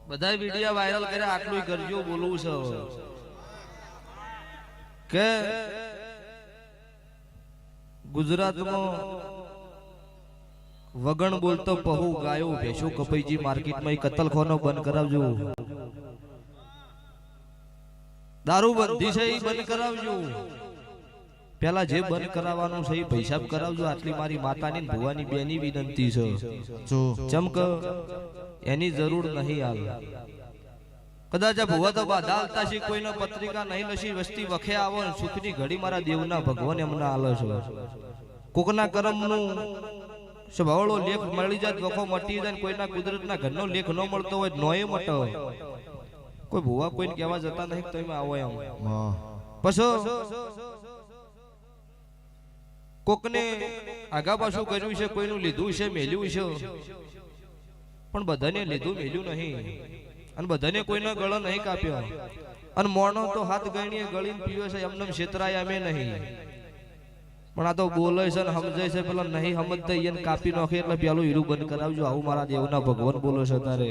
બધા video viral કર્યા આટલું કરજો બોલવું છે કે ગુજરાતમાં વગણ બોલતો પહુ ગાયો ભેંસો કપાઈજી માર્કેટમાં કતલખાનો બંધ કરાવજો દારૂ બંધી છે એ બંધ કરાવજો પેલા જે બંધ કરાવવાનું છે એ પૈસા કરાવજો આટલી મારી માતાની ભુવાની બેની વિનંતી છે ચમક એની જરૂર નહીં આવે કદાચ ભુવા તો બાધા હાલતા છે કોઈને પત્રિકા નહીં લસી વસ્તી વખે આવો સુખની ઘડી મારા દેવના ભગવાન એમના આલે છે કોકના કર્મનું સ્વભાવળો લેખ મળી જાય વખો મટી જાય કોઈના કુદરતના ઘરનો લેખ ન મળતો હોય નોય મટો કોઈ ભુવા કોઈને કહેવા જતા નહીં તો એમાં આવો એમ પછી કોકને આગા પાછું કર્યું છે કોઈનું લીધું છે મેલ્યું છે પણ બધાને લીધું મેલ્યું નહીં અને બધાને કોઈનો ગળો નહીં કાપ્યો અને મોણો તો હાથ ગણીએ ગળીને પીવે છે એમને છેતરાય અમે નહીં પણ આ તો બોલે છે ને સમજાય છે પેલા નહીં સમજતા એને કાપી નાખે એટલે પેલું હીરું બંધ કરાવજો આવું મારા દેવના ભગવાન બોલે છે તારે